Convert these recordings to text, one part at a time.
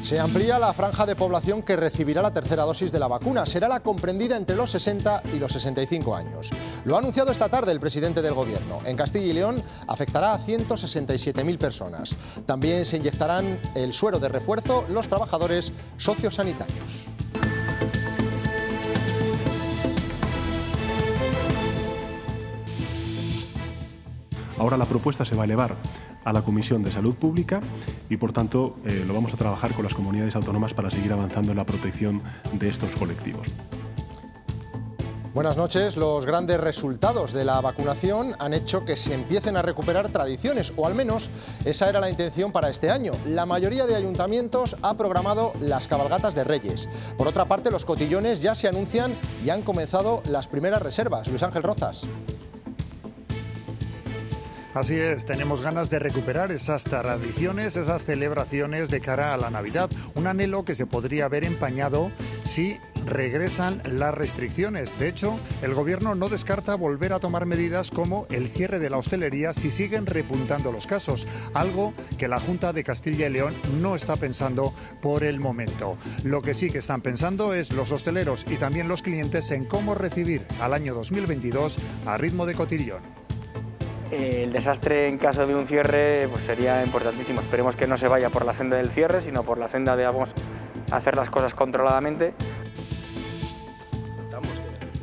Se amplía la franja de población que recibirá la tercera dosis de la vacuna. Será la comprendida entre los 60 y los 65 años. Lo ha anunciado esta tarde el presidente del Gobierno. En Castilla y León afectará a 167.000 personas. También se inyectarán el suero de refuerzo los trabajadores sociosanitarios. Ahora la propuesta se va a elevar a la Comisión de Salud Pública y, por tanto, lo vamos a trabajar con las comunidades autónomas para seguir avanzando en la protección de estos colectivos. Buenas noches. Los grandes resultados de la vacunación han hecho que se empiecen a recuperar tradiciones, o al menos esa era la intención para este año. La mayoría de ayuntamientos ha programado las cabalgatas de Reyes. Por otra parte, los cotillones ya se anuncian y han comenzado las primeras reservas. Luis Ángel Rozas. Así es, tenemos ganas de recuperar esas tradiciones, esas celebraciones de cara a la Navidad. Un anhelo que se podría ver empañado si regresan las restricciones. De hecho, el Gobierno no descarta volver a tomar medidas como el cierre de la hostelería si siguen repuntando los casos, algo que la Junta de Castilla y León no está pensando por el momento. Lo que sí que están pensando es los hosteleros y también los clientes en cómo recibir al año 2022 a ritmo de cotillón. El desastre en caso de un cierre pues sería importantísimo. Esperemos que no se vaya por la senda del cierre, sino por la senda de hacer las cosas controladamente.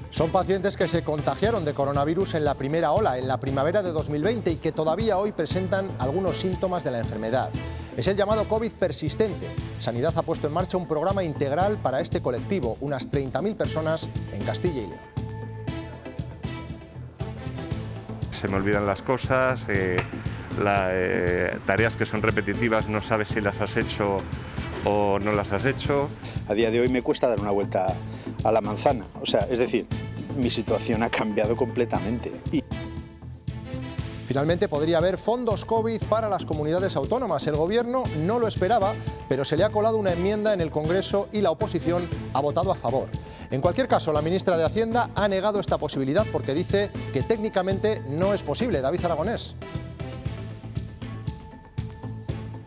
Son pacientes que se contagiaron de coronavirus en la primera ola, en la primavera de 2020, y que todavía hoy presentan algunos síntomas de la enfermedad. Es el llamado COVID persistente. Sanidad ha puesto en marcha un programa integral para este colectivo, unas 30.000 personas en Castilla y León. Se me olvidan las cosas, tareas que son repetitivas no sabes si las has hecho o no las has hecho. A día de hoy me cuesta dar una vuelta a la manzana, o sea, es decir, mi situación ha cambiado completamente. Finalmente podría haber fondos COVID para las comunidades autónomas. El Gobierno no lo esperaba, pero se le ha colado una enmienda en el Congreso y la oposición ha votado a favor. En cualquier caso, la ministra de Hacienda ha negado esta posibilidad porque dice que técnicamente no es posible. David Aragonés.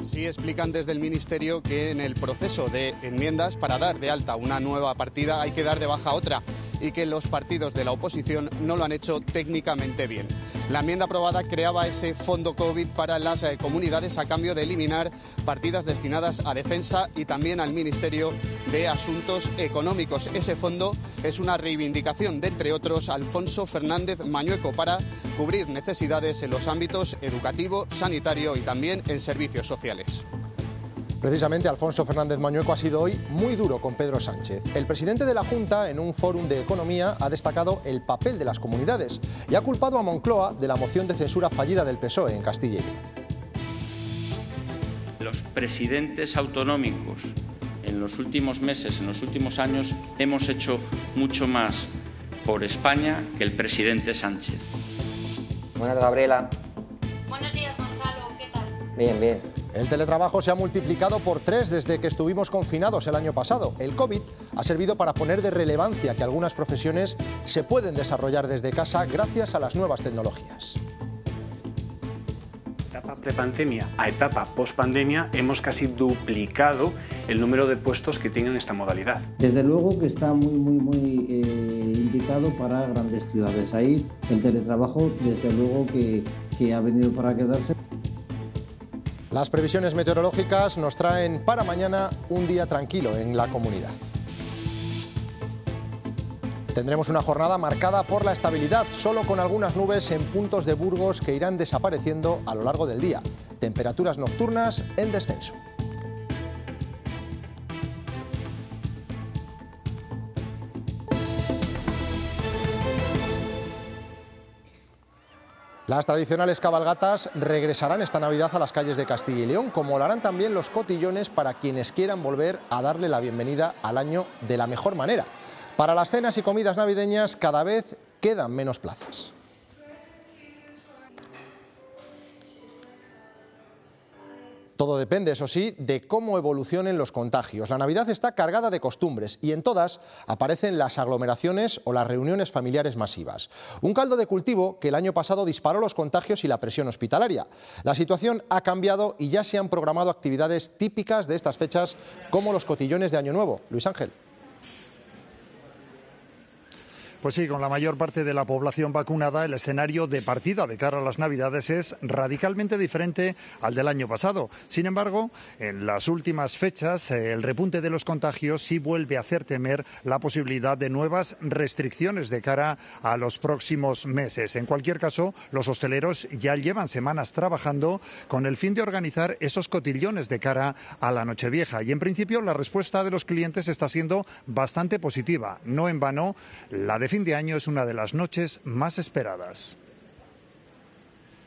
Sí, explican desde el Ministerio que en el proceso de enmiendas para dar de alta una nueva partida hay que dar de baja otra y que los partidos de la oposición no lo han hecho técnicamente bien. La enmienda aprobada creaba ese fondo COVID para las comunidades a cambio de eliminar partidas destinadas a defensa y también al Ministerio de Asuntos Económicos. Ese fondo es una reivindicación de, entre otros, Alfonso Fernández Mañueco para cubrir necesidades en los ámbitos educativo, sanitario y también en servicios sociales. Precisamente Alfonso Fernández Mañueco ha sido hoy muy duro con Pedro Sánchez. El presidente de la Junta, en un fórum de economía, ha destacado el papel de las comunidades y ha culpado a Moncloa de la moción de censura fallida del PSOE en Castilla y León. Los presidentes autonómicos en los últimos meses, en los últimos años, hemos hecho mucho más por España que el presidente Sánchez. Buenas, Gabriela. Buenos días, Gonzalo. ¿Qué tal? Bien, bien. El teletrabajo se ha multiplicado por 3 desde que estuvimos confinados el año pasado. El COVID ha servido para poner de relevancia que algunas profesiones se pueden desarrollar desde casa gracias a las nuevas tecnologías. Etapa prepandemia a etapa postpandemia hemos casi duplicado el número de puestos que tienen esta modalidad. Desde luego que está muy indicado para grandes ciudades. Ahí el teletrabajo desde luego que ha venido para quedarse. Las previsiones meteorológicas nos traen para mañana un día tranquilo en la comunidad. Tendremos una jornada marcada por la estabilidad, solo con algunas nubes en puntos de Burgos que irán desapareciendo a lo largo del día. Temperaturas nocturnas en descenso. Las tradicionales cabalgatas regresarán esta Navidad a las calles de Castilla y León, como lo harán también los cotillones para quienes quieran volver a darle la bienvenida al año de la mejor manera. Para las cenas y comidas navideñas cada vez quedan menos plazas. Todo depende, eso sí, de cómo evolucionen los contagios. La Navidad está cargada de costumbres y en todas aparecen las aglomeraciones o las reuniones familiares masivas. Un caldo de cultivo que el año pasado disparó los contagios y la presión hospitalaria. La situación ha cambiado y ya se han programado actividades típicas de estas fechas, como los cotillones de Año Nuevo. Luis Ángel. Pues sí, con la mayor parte de la población vacunada, el escenario de partida de cara a las Navidades es radicalmente diferente al del año pasado. Sin embargo, en las últimas fechas, el repunte de los contagios sí vuelve a hacer temer la posibilidad de nuevas restricciones de cara a los próximos meses. En cualquier caso, los hosteleros ya llevan semanas trabajando con el fin de organizar esos cotillones de cara a la Nochevieja. Y en principio, la respuesta de los clientes está siendo bastante positiva. No en vano, la de fin de año es una de las noches más esperadas.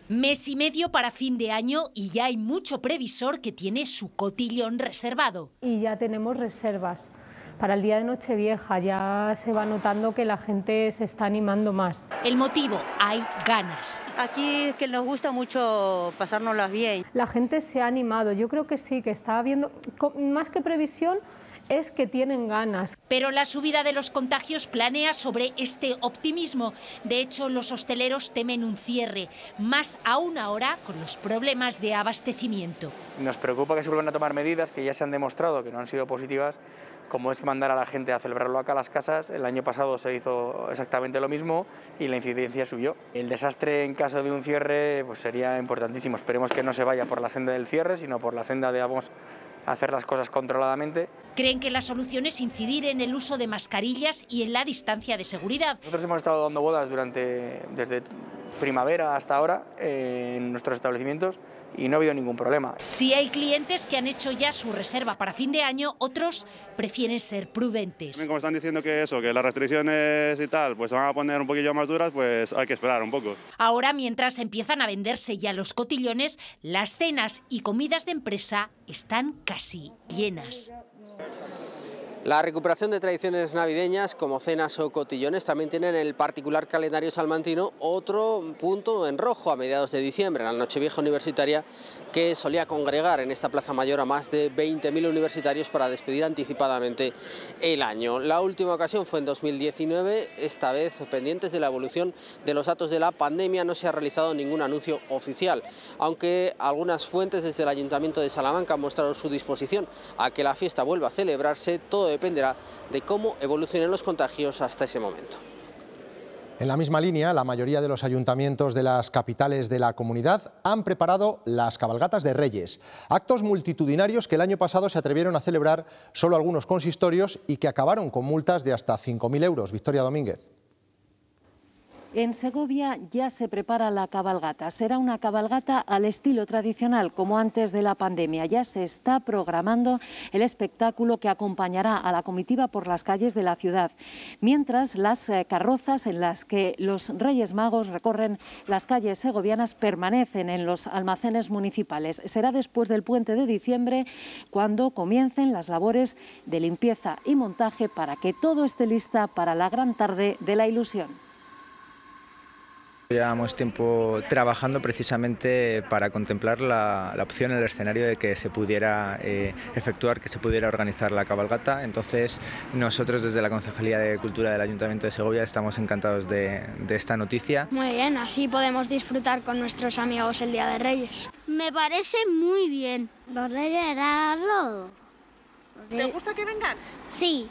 Mes y medio para fin de año y ya hay mucho previsor que tiene su cotillón reservado. Y ya tenemos reservas. Para el día de Nochevieja ya se va notando que la gente se está animando más. El motivo, hay ganas. Aquí es que nos gusta mucho pasárnoslas bien. La gente se ha animado, yo creo que sí, que está habiendo, más que previsión, es que tienen ganas. Pero la subida de los contagios planea sobre este optimismo. De hecho, los hosteleros temen un cierre, más aún ahora con los problemas de abastecimiento. Nos preocupa que se vuelvan a tomar medidas que ya se han demostrado que no han sido positivas, como es mandar a la gente a celebrarlo acá a las casas. El año pasado se hizo exactamente lo mismo y la incidencia subió. El desastre en caso de un cierre pues sería importantísimo. Esperemos que no se vaya por la senda del cierre, sino por la senda de hacer las cosas controladamente. Creen que la solución es incidir en el uso de mascarillas y en la distancia de seguridad. Nosotros hemos estado dando bodas desde primavera hasta ahora en nuestros establecimientos y no ha habido ningún problema. Si hay clientes que han hecho ya su reserva para fin de año, otros prefieren ser prudentes. Como están diciendo que las restricciones y tal pues se van a poner un poquillo más duras, pues hay que esperar un poco. Ahora, mientras empiezan a venderse ya los cotillones, las cenas y comidas de empresa están casi llenas. La recuperación de tradiciones navideñas como cenas o cotillones también tiene en el particular calendario salmantino otro punto en rojo a mediados de diciembre, la Nochevieja universitaria, que solía congregar en esta Plaza Mayor a más de 20.000 universitarios para despedir anticipadamente el año. La última ocasión fue en 2019, esta vez pendientes de la evolución de los datos de la pandemia no se ha realizado ningún anuncio oficial, aunque algunas fuentes desde el Ayuntamiento de Salamanca han mostrado su disposición a que la fiesta vuelva a celebrarse. Todo dependerá de cómo evolucionen los contagios hasta ese momento. En la misma línea, la mayoría de los ayuntamientos de las capitales de la comunidad han preparado las cabalgatas de Reyes, actos multitudinarios que el año pasado se atrevieron a celebrar solo algunos consistorios y que acabaron con multas de hasta 5.000 euros. Victoria Domínguez. En Segovia ya se prepara la cabalgata. Será una cabalgata al estilo tradicional, como antes de la pandemia. Ya se está programando el espectáculo que acompañará a la comitiva por las calles de la ciudad. Mientras, las carrozas en las que los Reyes Magos recorren las calles segovianas permanecen en los almacenes municipales. Será después del puente de diciembre cuando comiencen las labores de limpieza y montaje para que todo esté lista para la gran tarde de la ilusión. Llevamos tiempo trabajando precisamente para contemplar la opción en el escenario de que se pudiera efectuar, que se pudiera organizar la cabalgata. Entonces nosotros desde la Concejalía de Cultura del Ayuntamiento de Segovia estamos encantados de esta noticia. Muy bien, así podemos disfrutar con nuestros amigos el Día de Reyes. Me parece muy bien. Los Reyes eran lodo. ¿Te gusta que vengan? Sí.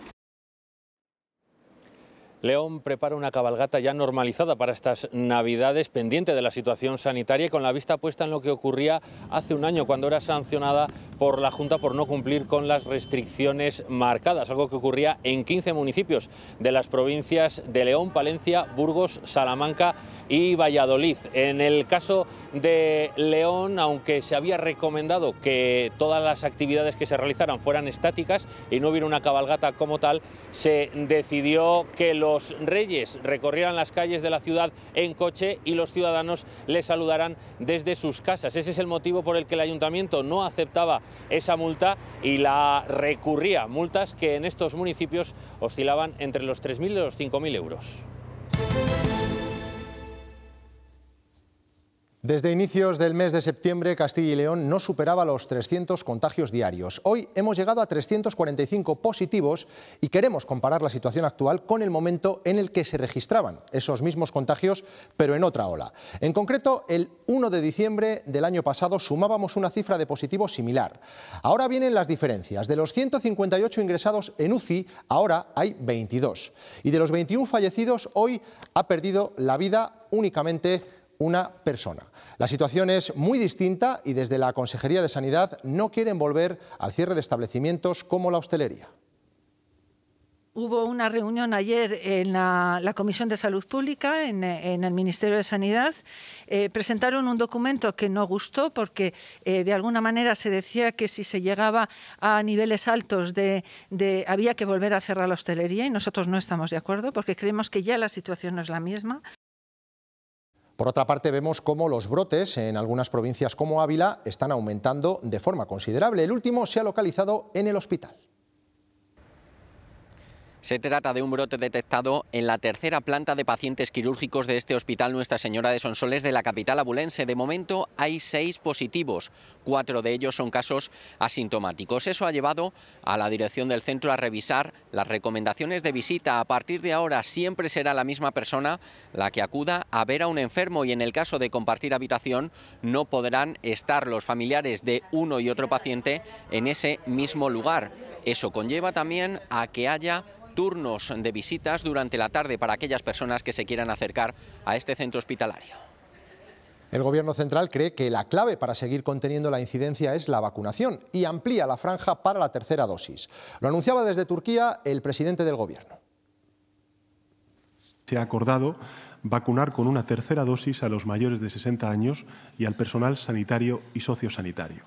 León prepara una cabalgata ya normalizada para estas Navidades, pendiente de la situación sanitaria y con la vista puesta en lo que ocurría hace un año, cuando era sancionada por la Junta por no cumplir con las restricciones marcadas, algo que ocurría en 15 municipios de las provincias de León, Palencia, Burgos, Salamanca y Valladolid. En el caso de León, aunque se había recomendado que todas las actividades que se realizaran fueran estáticas y no hubiera una cabalgata como tal, se decidió que los Reyes recorrieran las calles de la ciudad en coche y los ciudadanos les saludarán desde sus casas. Ese es el motivo por el que el Ayuntamiento no aceptaba esa multa y la recurría, multas que en estos municipios oscilaban entre los 3.000 y los 5.000 euros. Desde inicios del mes de septiembre, Castilla y León no superaba los 300 contagios diarios. Hoy hemos llegado a 345 positivos y queremos comparar la situación actual con el momento en el que se registraban esos mismos contagios, pero en otra ola. En concreto, el 1 de diciembre del año pasado sumábamos una cifra de positivos similar. Ahora vienen las diferencias. De los 158 ingresados en UCI, ahora hay 22. Y de los 21 fallecidos, hoy ha perdido la vida únicamente una persona. La situación es muy distinta y desde la Consejería de Sanidad no quieren volver al cierre de establecimientos como la hostelería. Hubo una reunión ayer en la Comisión de Salud Pública, en el Ministerio de Sanidad. Presentaron un documento que no gustó porque de alguna manera se decía que si se llegaba a niveles altos había que volver a cerrar la hostelería y nosotros no estamos de acuerdo porque creemos que ya la situación no es la misma. Por otra parte, vemos cómo los brotes en algunas provincias como Ávila están aumentando de forma considerable. El último se ha localizado en el hospital. Se trata de un brote detectado en la tercera planta de pacientes quirúrgicos de este hospital Nuestra Señora de Sonsoles de la capital abulense. De momento hay 6 positivos, 4 de ellos son casos asintomáticos. Eso ha llevado a la dirección del centro a revisar las recomendaciones de visita. A partir de ahora siempre será la misma persona la que acuda a ver a un enfermo y en el caso de compartir habitación no podrán estar los familiares de uno y otro paciente en ese mismo lugar. Eso conlleva también a que haya turnos de visitas durante la tarde para aquellas personas que se quieran acercar a este centro hospitalario. El Gobierno central cree que la clave para seguir conteniendo la incidencia es la vacunación y amplía la franja para la tercera dosis. Lo anunciaba desde Turquía el presidente del Gobierno. Se ha acordado vacunar con una tercera dosis a los mayores de 60 años y al personal sanitario y sociosanitario.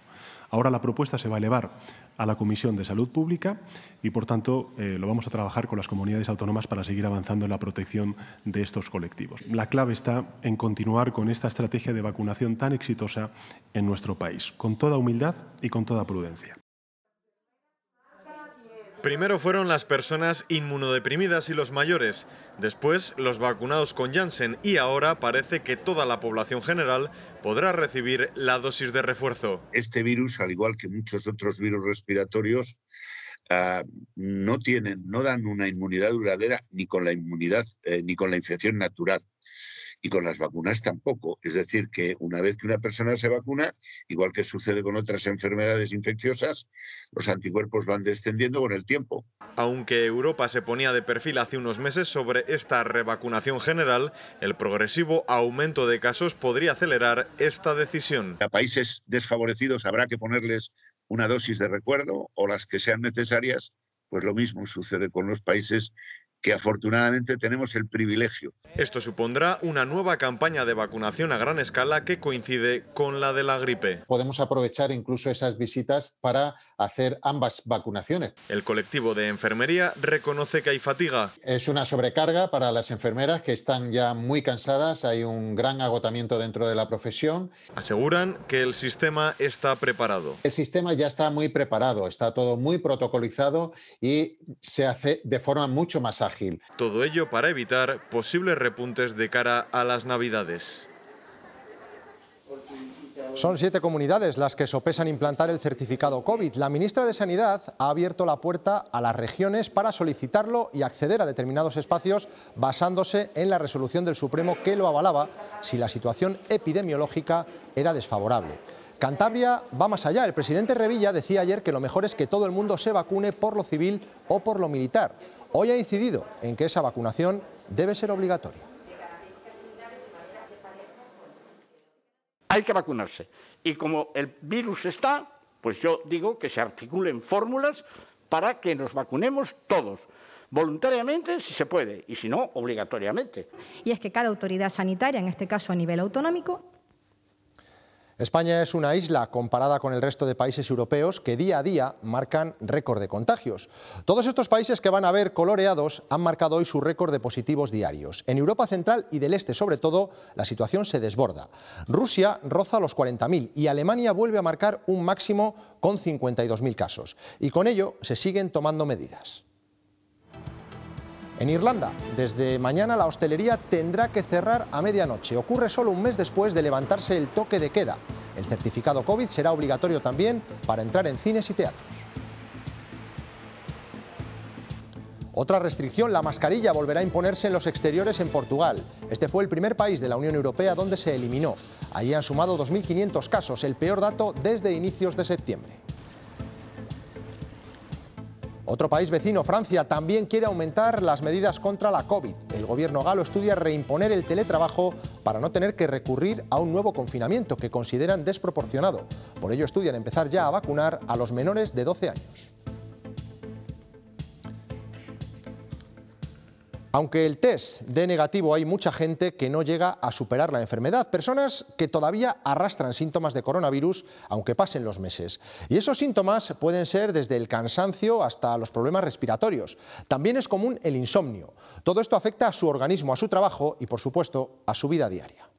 Ahora la propuesta se va a elevar a la Comisión de Salud Pública y, por tanto, lo vamos a trabajar con las comunidades autónomas para seguir avanzando en la protección de estos colectivos. La clave está en continuar con esta estrategia de vacunación tan exitosa en nuestro país, con toda humildad y con toda prudencia. Primero fueron las personas inmunodeprimidas y los mayores, después los vacunados con Janssen y ahora parece que toda la población general podrá recibir la dosis de refuerzo. Este virus, al igual que muchos otros virus respiratorios, no dan una inmunidad duradera ni con la infección natural. Y con las vacunas tampoco. Es decir, que una vez que una persona se vacuna, igual que sucede con otras enfermedades infecciosas, los anticuerpos van descendiendo con el tiempo. Aunque Europa se ponía de perfil hace unos meses sobre esta revacunación general, el progresivo aumento de casos podría acelerar esta decisión. A países desfavorecidos habrá que ponerles una dosis de recuerdo o las que sean necesarias, pues lo mismo sucede con los países que afortunadamente tenemos el privilegio. Esto supondrá una nueva campaña de vacunación a gran escala que coincide con la de la gripe. Podemos aprovechar incluso esas visitas para hacer ambas vacunaciones. El colectivo de enfermería reconoce que hay fatiga. Es una sobrecarga para las enfermeras que están ya muy cansadas, hay un gran agotamiento dentro de la profesión. Aseguran que el sistema está preparado. El sistema ya está muy preparado, está todo muy protocolizado y se hace de forma mucho más ágil. Todo ello para evitar posibles repuntes de cara a las Navidades. Son 7 comunidades las que sopesan implantar el certificado COVID. La ministra de Sanidad ha abierto la puerta a las regiones para solicitarlo y acceder a determinados espacios basándose en la resolución del Supremo que lo avalaba si la situación epidemiológica era desfavorable. Cantabria va más allá. El presidente Revilla decía ayer que lo mejor es que todo el mundo se vacune por lo civil o por lo militar. Hoy ha incidido en que esa vacunación debe ser obligatoria. Hay que vacunarse. Y como el virus está, pues yo digo que se articulen fórmulas para que nos vacunemos todos. Voluntariamente, si se puede, y si no, obligatoriamente. Y es que cada autoridad sanitaria, en este caso a nivel autonómico, España es una isla comparada con el resto de países europeos que día a día marcan récord de contagios. Todos estos países que van a ver coloreados han marcado hoy su récord de positivos diarios. En Europa Central y del Este, sobre todo, la situación se desborda. Rusia roza los 40.000 y Alemania vuelve a marcar un máximo con 52.000 casos. Y con ello se siguen tomando medidas. En Irlanda, desde mañana la hostelería tendrá que cerrar a medianoche. Ocurre solo un mes después de levantarse el toque de queda. El certificado COVID será obligatorio también para entrar en cines y teatros. Otra restricción, la mascarilla, volverá a imponerse en los exteriores en Portugal. Este fue el primer país de la Unión Europea donde se eliminó. Allí han sumado 2.500 casos, el peor dato desde inicios de septiembre. Otro país vecino, Francia, también quiere aumentar las medidas contra la COVID. El gobierno galo estudia reimponer el teletrabajo para no tener que recurrir a un nuevo confinamiento que consideran desproporcionado. Por ello estudian empezar ya a vacunar a los menores de 12 años. Aunque el test dé negativo, hay mucha gente que no llega a superar la enfermedad. Personas que todavía arrastran síntomas de coronavirus, aunque pasen los meses. Y esos síntomas pueden ser desde el cansancio hasta los problemas respiratorios. También es común el insomnio. Todo esto afecta a su organismo, a su trabajo y, por supuesto, a su vida diaria.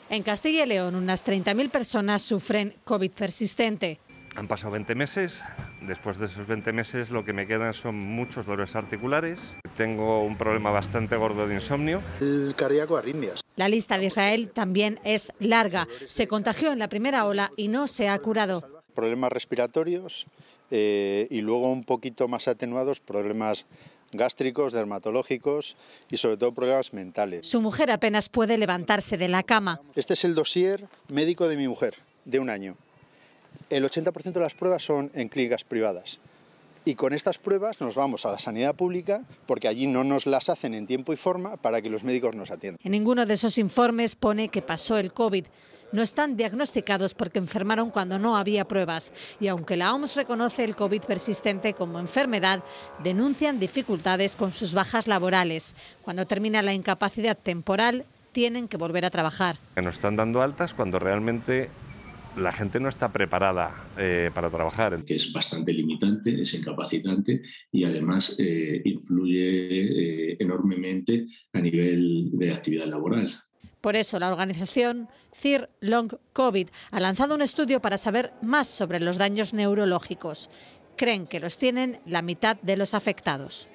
En Castilla y León, unas 30.000 personas sufren COVID persistente. Han pasado 20 meses, después de esos 20 meses lo que me quedan son muchos dolores articulares, tengo un problema bastante gordo de insomnio. El cardíaco, arritmias. La lista de Israel también es larga. Se contagió en la primera ola y no se ha curado. Problemas respiratorios y luego un poquito más atenuados problemas gástricos, dermatológicos y sobre todo problemas mentales. Su mujer apenas puede levantarse de la cama. Este es el dossier médico de mi mujer, de un año. El 80% de las pruebas son en clínicas privadas y con estas pruebas nos vamos a la sanidad pública porque allí no nos las hacen en tiempo y forma para que los médicos nos atiendan. En ninguno de esos informes pone que pasó el COVID. No están diagnosticados porque enfermaron cuando no había pruebas y aunque la OMS reconoce el COVID persistente como enfermedad, denuncian dificultades con sus bajas laborales. Cuando termina la incapacidad temporal, tienen que volver a trabajar. Nos están dando altas cuando realmente la gente no está preparada para trabajar. Que es bastante limitante, es incapacitante y además influye enormemente a nivel de actividad laboral. Por eso la organización CIR Long COVID ha lanzado un estudio para saber más sobre los daños neurológicos. Creen que los tienen la mitad de los afectados.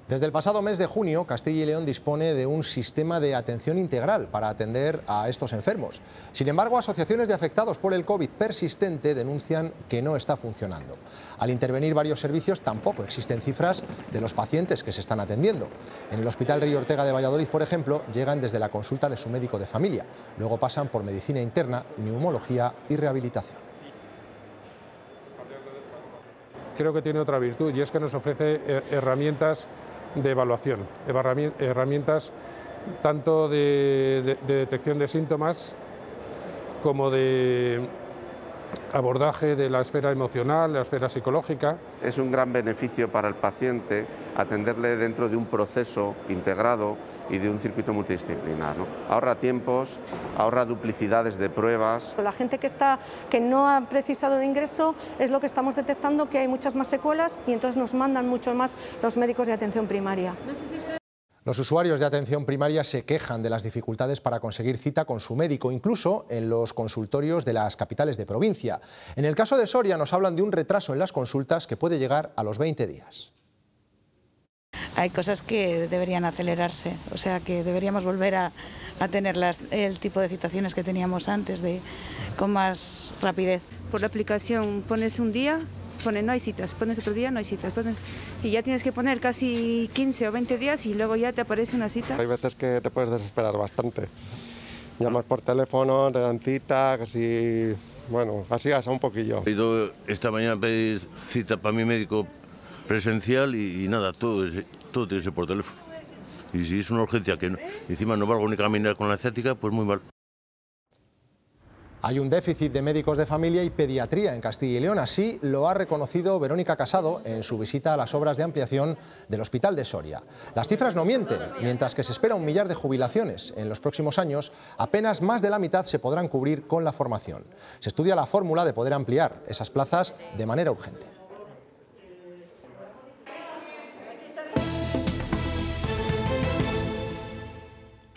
Desde el pasado mes de junio, Castilla y León dispone de un sistema de atención integral para atender a estos enfermos. Sin embargo, asociaciones de afectados por el COVID persistente denuncian que no está funcionando. Al intervenir varios servicios, tampoco existen cifras de los pacientes que se están atendiendo. En el Hospital Rey Ortega de Valladolid, por ejemplo, llegan desde la consulta de su médico de familia. Luego pasan por medicina interna, neumología y rehabilitación. Creo que tiene otra virtud y es que nos ofrece herramientas de evaluación, herramientas tanto de detección de síntomas como de abordaje de la esfera emocional, la esfera psicológica. Es un gran beneficio para el paciente atenderle dentro de un proceso integrado y de un circuito multidisciplinar, ¿no? Ahorra tiempos, ahorra duplicidades de pruebas. La gente que no ha precisado de ingreso es lo que estamos detectando, que hay muchas más secuelas y entonces nos mandan mucho más los médicos de atención primaria. Los usuarios de atención primaria se quejan de las dificultades para conseguir cita con su médico, incluso en los consultorios de las capitales de provincia. En el caso de Soria nos hablan de un retraso en las consultas que puede llegar a los 20 días. Hay cosas que deberían acelerarse, o sea que deberíamos volver a tener el tipo de citaciones que teníamos antes, con más rapidez. Por la aplicación pones un día, no hay citas, pones otro día, no hay citas, y ya tienes que poner casi 15 o 20 días y luego ya te aparece una cita. Hay veces que te puedes desesperar bastante. Llamas por teléfono, te dan cita, casi, bueno, así gasta un poquillo. He ido esta mañana a pedir cita para mi médico presencial y nada, todo tiene que ser por teléfono. Y si es una urgencia que encima no valgo ni caminar con la ciática, pues muy mal. Hay un déficit de médicos de familia y pediatría en Castilla y León. Así lo ha reconocido Verónica Casado en su visita a las obras de ampliación del Hospital de Soria. Las cifras no mienten. Mientras que se espera 1 millar de jubilaciones en los próximos años, apenas más de la mitad se podrán cubrir con la formación. Se estudia la fórmula de poder ampliar esas plazas de manera urgente.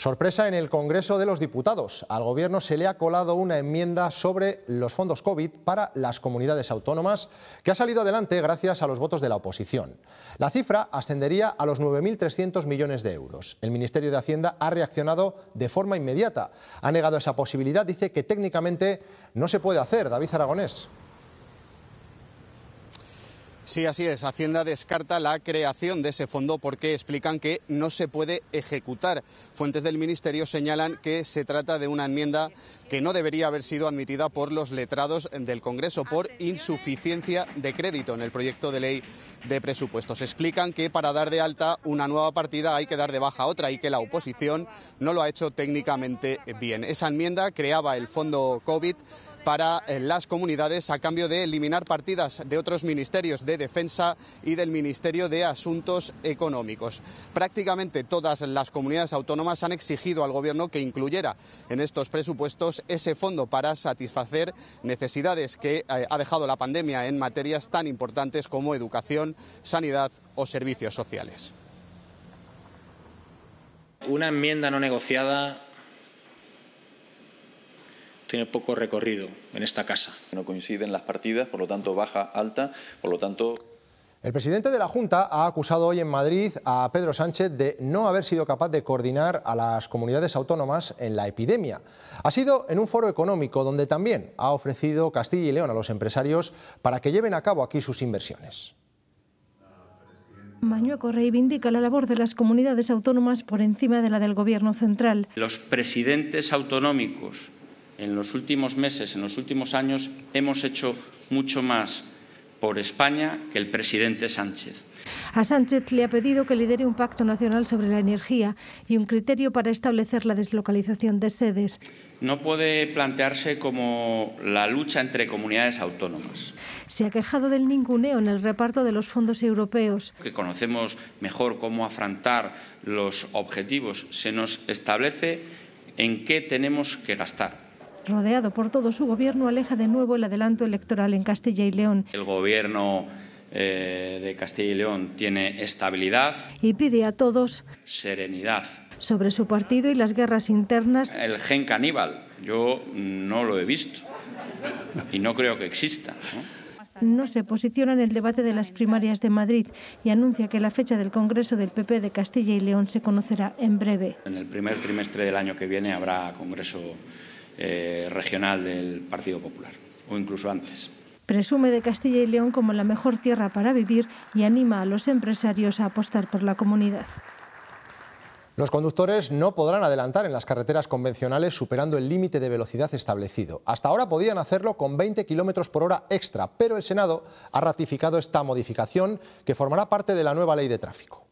Sorpresa en el Congreso de los Diputados. Al Gobierno se le ha colado una enmienda sobre los fondos COVID para las comunidades autónomas que ha salido adelante gracias a los votos de la oposición. La cifra ascendería a los 9.300 millones de euros. El Ministerio de Hacienda ha reaccionado de forma inmediata. Ha negado esa posibilidad, dice que técnicamente no se puede hacer. David Aragonés. Sí, así es. Hacienda descarta la creación de ese fondo porque explican que no se puede ejecutar. Fuentes del Ministerio señalan que se trata de una enmienda que no debería haber sido admitida por los letrados del Congreso por insuficiencia de crédito en el proyecto de ley de presupuestos. Explican que para dar de alta una nueva partida hay que dar de baja otra y que la oposición no lo ha hecho técnicamente bien. Esa enmienda creaba el fondo COVID para las comunidades a cambio de eliminar partidas de otros ministerios de Defensa y del Ministerio de Asuntos Económicos. Prácticamente todas las comunidades autónomas han exigido al Gobierno que incluyera en estos presupuestos ese fondo para satisfacer necesidades que ha dejado la pandemia en materias tan importantes como educación, sanidad o servicios sociales. Una enmienda no negociada tiene poco recorrido en esta casa. No coinciden las partidas, por lo tanto baja, alta, por lo tanto... El presidente de la Junta ha acusado hoy en Madrid a Pedro Sánchez de no haber sido capaz de coordinar a las comunidades autónomas en la epidemia. Ha sido en un foro económico donde también ha ofrecido Castilla y León a los empresarios para que lleven a cabo aquí sus inversiones. Mañueco reivindica la labor de las comunidades autónomas por encima de la del Gobierno central. Los presidentes autonómicos en los últimos meses, en los últimos años, hemos hecho mucho más por España que el presidente Sánchez. A Sánchez le ha pedido que lidere un pacto nacional sobre la energía y un criterio para establecer la deslocalización de sedes. No puede plantearse como la lucha entre comunidades autónomas. Se ha quejado del ninguneo en el reparto de los fondos europeos. Que conocemos mejor cómo afrontar los objetivos. Se nos establece en qué tenemos que gastar. Rodeado por todo su gobierno, aleja de nuevo el adelanto electoral en Castilla y León. El gobierno de Castilla y León tiene estabilidad y pide a todos serenidad. Sobre su partido y las guerras internas. El gen caníbal, yo no lo he visto y no creo que exista, No se posiciona en el debate de las primarias de Madrid y anuncia que la fecha del Congreso del PP de Castilla y León se conocerá en breve. En el primer trimestre del año que viene habrá Congreso regional del Partido Popular, o incluso antes. Presume de Castilla y León como la mejor tierra para vivir y anima a los empresarios a apostar por la comunidad. Los conductores no podrán adelantar en las carreteras convencionales superando el límite de velocidad establecido. Hasta ahora podían hacerlo con 20 km por hora extra, pero el Senado ha ratificado esta modificación que formará parte de la nueva ley de tráfico.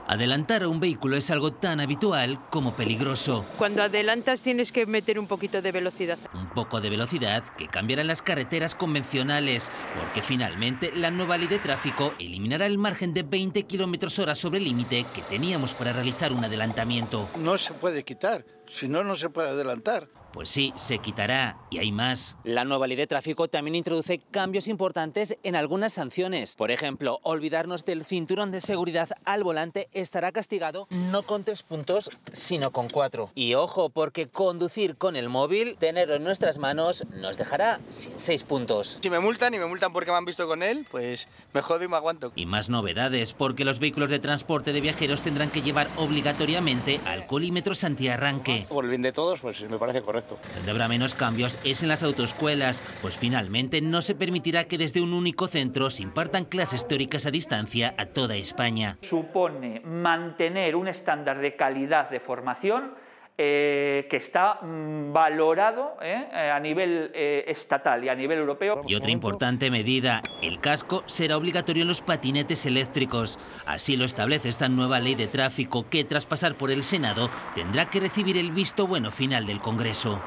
Adelantar a un vehículo es algo tan habitual como peligroso. Cuando adelantas tienes que meter un poquito de velocidad. Un poco de velocidad que cambiará en las carreteras convencionales, porque finalmente la nueva ley de tráfico eliminará el margen de 20 km/h sobre el límite que teníamos para realizar un adelantamiento. No se puede quitar, si no, no se puede adelantar. Pues sí, se quitará, y hay más. La nueva ley de tráfico también introduce cambios importantes en algunas sanciones. Por ejemplo, olvidarnos del cinturón de seguridad al volante estará castigado no con 3 puntos, sino con 4. Y ojo, porque conducir con el móvil, tenerlo en nuestras manos, nos dejará sin 6 puntos. Si me multan y me multan porque me han visto con él, pues me jodo y me aguanto. Y más novedades, porque los vehículos de transporte de viajeros tendrán que llevar obligatoriamente alcoholímetros antiarranque. Por el bien de todos, pues me parece correcto. Donde habrá menos cambios es en las autoescuelas, pues finalmente no se permitirá que desde un único centro se impartan clases teóricas a distancia a toda España. Supone mantener un estándar de calidad de formación que está valorado a nivel estatal y a nivel europeo. Y otra importante medida, el casco será obligatorio en los patinetes eléctricos. Así lo establece esta nueva ley de tráfico que tras pasar por el Senado tendrá que recibir el visto bueno final del Congreso.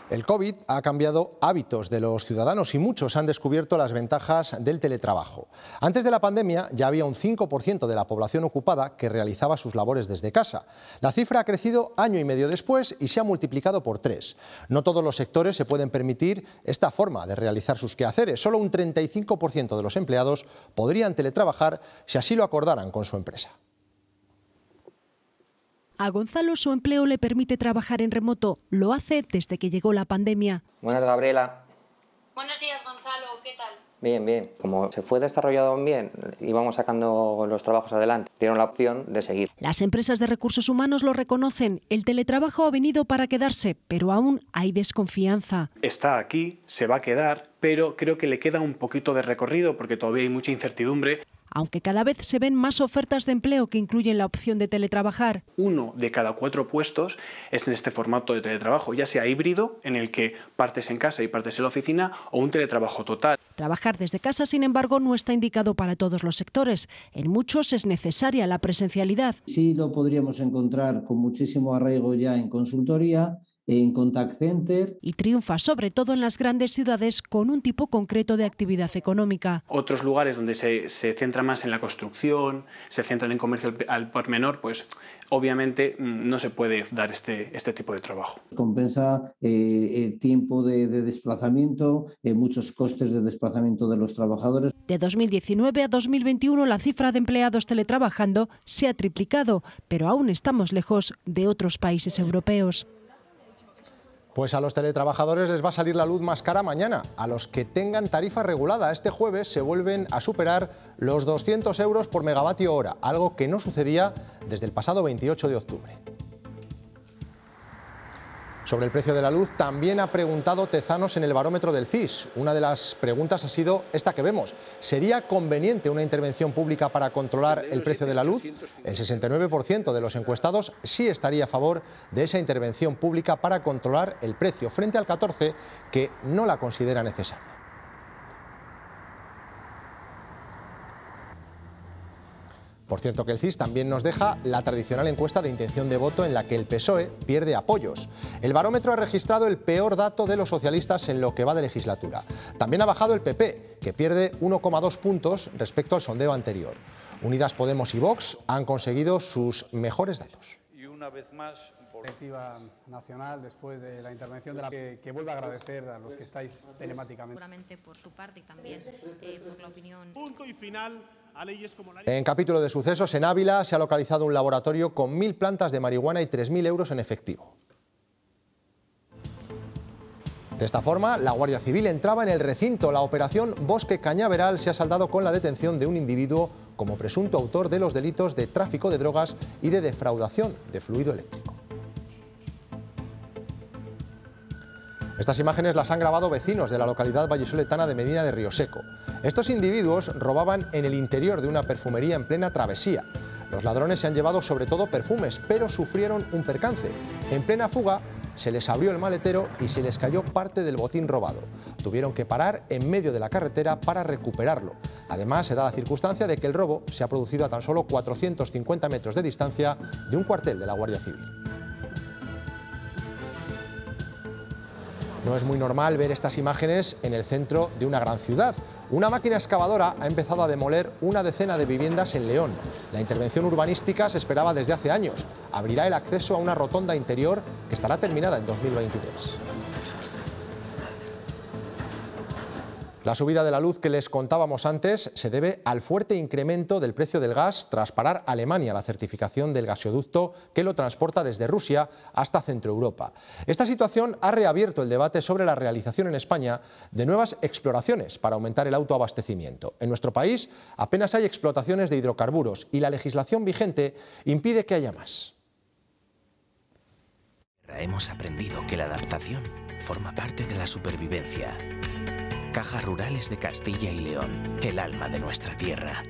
El COVID ha cambiado hábitos de los ciudadanos y muchos han descubierto las ventajas del teletrabajo. Antes de la pandemia ya había un 5% de la población ocupada que realizaba sus labores desde casa. La cifra ha crecido año y medio después y se ha multiplicado por 3. No todos los sectores se pueden permitir esta forma de realizar sus quehaceres. Solo un 35% de los empleados podrían teletrabajar si así lo acordaran con su empresa. A Gonzalo su empleo le permite trabajar en remoto. Lo hace desde que llegó la pandemia. Buenas, Gabriela. Buenos días, Gonzalo. ¿Qué tal? Bien, bien. Como se fue desarrollando bien, íbamos sacando los trabajos adelante. Dieron la opción de seguir. Las empresas de recursos humanos lo reconocen. El teletrabajo ha venido para quedarse, pero aún hay desconfianza. Está aquí, se va a quedar, pero creo que le queda un poquito de recorrido porque todavía hay mucha incertidumbre. Aunque cada vez se ven más ofertas de empleo que incluyen la opción de teletrabajar. 1 de cada 4 puestos es en este formato de teletrabajo, ya sea híbrido, en el que partes en casa y partes en la oficina, o un teletrabajo total. Trabajar desde casa, sin embargo, no está indicado para todos los sectores. En muchos es necesaria la presencialidad. Sí lo podríamos encontrar con muchísimo arraigo ya en consultoría, en contact center. Y triunfa sobre todo en las grandes ciudades con un tipo concreto de actividad económica. Otros lugares donde se centra más en la construcción, se centran en comercio al por menor, pues obviamente no se puede dar este tipo de trabajo. Compensa el tiempo de desplazamiento, muchos costes de desplazamiento de los trabajadores. De 2019 a 2021 la cifra de empleados teletrabajando se ha triplicado, pero aún estamos lejos de otros países europeos. Pues a los teletrabajadores les va a salir la luz más cara mañana. A los que tengan tarifa regulada este jueves se vuelven a superar los 200 euros por megavatio hora, algo que no sucedía desde el pasado 28 de octubre. Sobre el precio de la luz también ha preguntado Tezanos en el barómetro del CIS. Una de las preguntas ha sido esta que vemos. ¿Sería conveniente una intervención pública para controlar el precio de la luz? El 69% de los encuestados sí estaría a favor de esa intervención pública para controlar el precio, frente al 14% que no la considera necesaria. Por cierto que el CIS también nos deja la tradicional encuesta de intención de voto en la que el PSOE pierde apoyos. El barómetro ha registrado el peor dato de los socialistas en lo que va de legislatura. También ha bajado el PP, que pierde 1,2 puntos respecto al sondeo anterior. Unidas Podemos y Vox han conseguido sus mejores datos. Y una vez más, Directiva Nacional, después de la intervención de la que vuelve a agradecer a los que estáis telemáticamente. Seguramente por su parte y también por la opinión. Punto y final. En capítulo de sucesos, en Ávila se ha localizado un laboratorio con 1.000 plantas de marihuana y 3.000 euros en efectivo. De esta forma, la Guardia Civil entraba en el recinto. La operación Bosque Cañaveral se ha saldado con la detención de un individuo como presunto autor de los delitos de tráfico de drogas y de defraudación de fluido eléctrico. Estas imágenes las han grabado vecinos de la localidad vallisoletana de Medina de Rioseco. Estos individuos robaban en el interior de una perfumería en plena travesía. Los ladrones se han llevado sobre todo perfumes, pero sufrieron un percance. En plena fuga se les abrió el maletero y se les cayó parte del botín robado. Tuvieron que parar en medio de la carretera para recuperarlo. Además, se da la circunstancia de que el robo se ha producido a tan solo 450 metros de distancia de un cuartel de la Guardia Civil. No es muy normal ver estas imágenes en el centro de una gran ciudad. Una máquina excavadora ha empezado a demoler una decena de viviendas en León. La intervención urbanística se esperaba desde hace años. Abrirá el acceso a una rotonda interior que estará terminada en 2023. La subida de la luz que les contábamos antes se debe al fuerte incremento del precio del gas tras parar Alemania la certificación del gasoducto que lo transporta desde Rusia hasta Centroeuropa. Esta situación ha reabierto el debate sobre la realización en España de nuevas exploraciones para aumentar el autoabastecimiento. En nuestro país apenas hay explotaciones de hidrocarburos y la legislación vigente impide que haya más. Hemos aprendido que la adaptación forma parte de la supervivencia. Cajas Rurales de Castilla y León, el alma de nuestra tierra.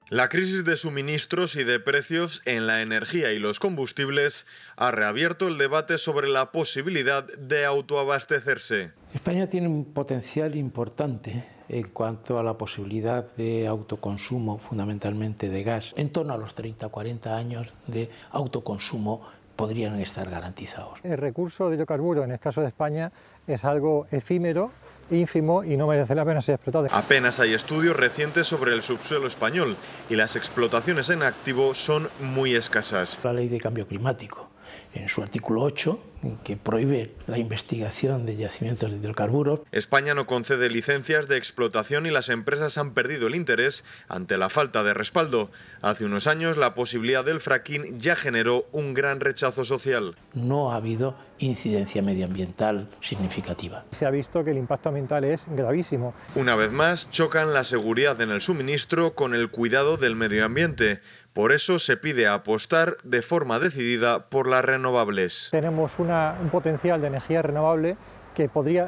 La crisis de suministros y de precios en la energía y los combustibles ha reabierto el debate sobre la posibilidad de autoabastecerse. España tiene un potencial importante en cuanto a la posibilidad de autoconsumo, fundamentalmente de gas. En torno a los 30 o 40 años de autoconsumo podrían estar garantizados. El recurso de hidrocarburos en el caso de España es algo efímero, ínfimo y no merece la pena ser explotado. Apenas hay estudios recientes sobre el subsuelo español y las explotaciones en activo son muy escasas. La ley de cambio climático en su artículo 8, que prohíbe la investigación de yacimientos de hidrocarburos. España no concede licencias de explotación y las empresas han perdido el interés ante la falta de respaldo. Hace unos años la posibilidad del fracking ya generó un gran rechazo social. No ha habido incidencia medioambiental significativa. Se ha visto que el impacto ambiental es gravísimo. Una vez más, chocan la seguridad en el suministro con el cuidado del medio ambiente. Por eso se pide apostar de forma decidida por las renovables. Tenemos un potencial de energía renovable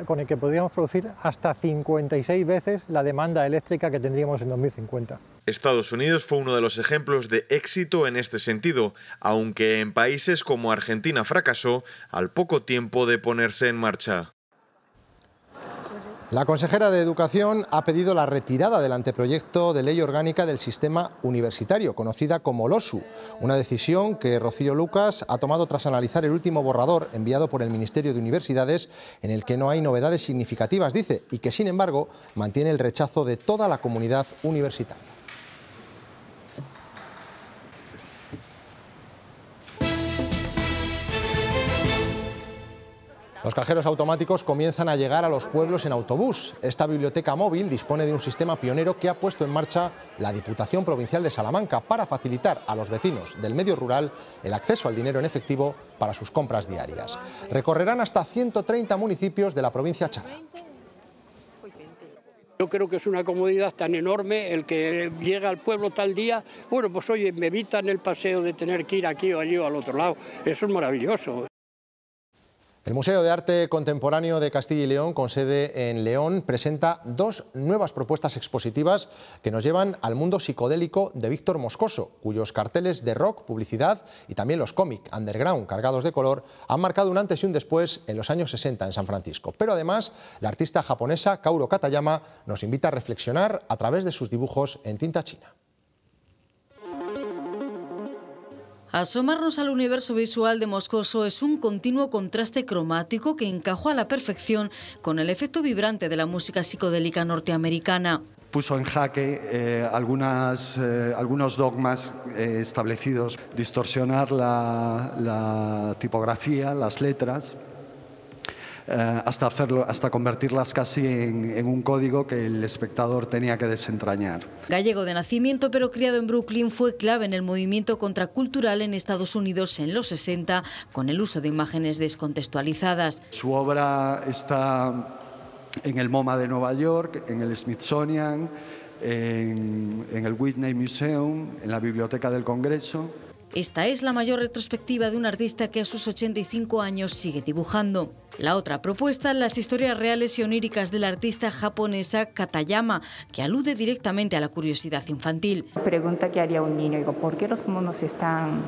con el que podríamos producir hasta 56 veces la demanda eléctrica que tendríamos en 2050. Estados Unidos fue uno de los ejemplos de éxito en este sentido, aunque en países como Argentina fracasó al poco tiempo de ponerse en marcha. La consejera de Educación ha pedido la retirada del anteproyecto de ley orgánica del sistema universitario, conocida como LOSU, una decisión que Rocío Lucas ha tomado tras analizar el último borrador enviado por el Ministerio de Universidades, en el que no hay novedades significativas, dice, y que sin embargo mantiene el rechazo de toda la comunidad universitaria. Los cajeros automáticos comienzan a llegar a los pueblos en autobús. Esta biblioteca móvil dispone de un sistema pionero que ha puesto en marcha la Diputación Provincial de Salamanca para facilitar a los vecinos del medio rural el acceso al dinero en efectivo para sus compras diarias. Recorrerán hasta 130 municipios de la provincia charra. Yo creo que es una comodidad tan enorme el que llega al pueblo tal día, bueno, pues oye, me evitan el paseo de tener que ir aquí o allí o al otro lado. Eso es maravilloso. El Museo de Arte Contemporáneo de Castilla y León, con sede en León, presenta dos nuevas propuestas expositivas que nos llevan al mundo psicodélico de Víctor Moscoso, cuyos carteles de rock, publicidad y también los cómics underground cargados de color han marcado un antes y un después en los años 60 en San Francisco. Pero además, la artista japonesa Kaoru Katayama nos invita a reflexionar a través de sus dibujos en tinta china. Asomarnos al universo visual de Moscoso es un continuo contraste cromático que encajó a la perfección con el efecto vibrante de la música psicodélica norteamericana. Puso en jaque algunos dogmas establecidos, distorsionar la tipografía, las letras, hasta convertirlas casi en un código que el espectador tenía que desentrañar. Gallego de nacimiento pero criado en Brooklyn, fue clave en el movimiento contracultural en Estados Unidos en los 60 con el uso de imágenes descontextualizadas. Su obra está en el MoMA de Nueva York, en el Smithsonian, en el Whitney Museum, en la Biblioteca del Congreso. Esta es la mayor retrospectiva de un artista que a sus 85 años sigue dibujando. La otra propuesta, las historias reales y oníricas de la artista japonesa Katayama, que alude directamente a la curiosidad infantil. Pregunta qué haría un niño, digo, ¿por qué los monos están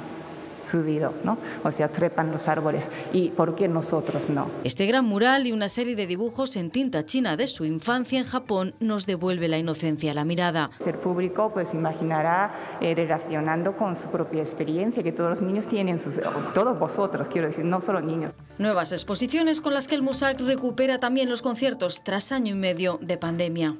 subidos, ¿no? O sea, trepan los árboles, ¿y por qué nosotros no? Este gran mural y una serie de dibujos en tinta china de su infancia en Japón nos devuelve la inocencia a la mirada. El público pues imaginará relacionando con su propia experiencia, que todos los niños tienen, todos vosotros, quiero decir, no solo niños. Nuevas exposiciones con las que el MUSAC recupera también los conciertos tras año y medio de pandemia.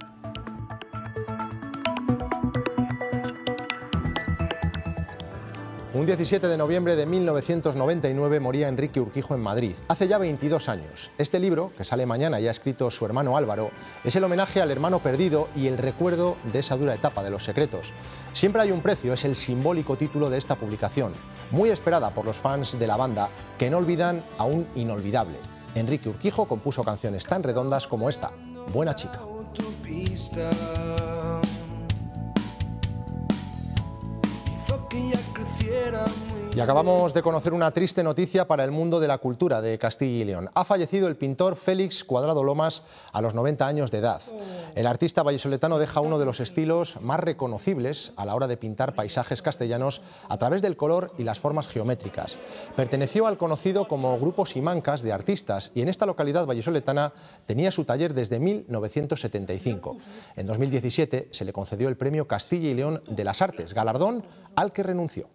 Un 17 de noviembre de 1999 moría Enrique Urquijo en Madrid, hace ya 22 años. Este libro, que sale mañana y ha escrito su hermano Álvaro, es el homenaje al hermano perdido y el recuerdo de esa dura etapa de Los Secretos. Siempre hay un precio, es el simbólico título de esta publicación, muy esperada por los fans de la banda, que no olvidan a un inolvidable. Enrique Urquijo compuso canciones tan redondas como esta, Buena chica. Y acabamos de conocer una triste noticia para el mundo de la cultura de Castilla y León. Ha fallecido el pintor Félix Cuadrado Lomas a los 90 años de edad. El artista vallisoletano deja uno de los estilos más reconocibles a la hora de pintar paisajes castellanos a través del color y las formas geométricas. Perteneció al conocido como Grupo Simancas de artistas y en esta localidad vallisoletana tenía su taller desde 1975. En 2017 se le concedió el Premio Castilla y León de las Artes, galardón al que renunció.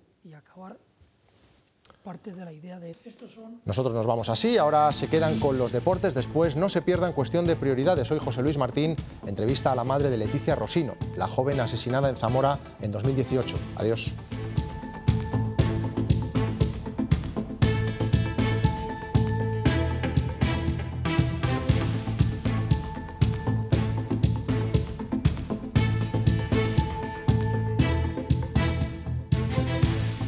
Parte de la idea de estos son... Nosotros nos vamos así, ahora se quedan con los deportes, después no se pierdan Cuestión de Prioridades. Hoy José Luis Martín entrevista a la madre de Leticia Rosino, la joven asesinada en Zamora en 2018. Adiós.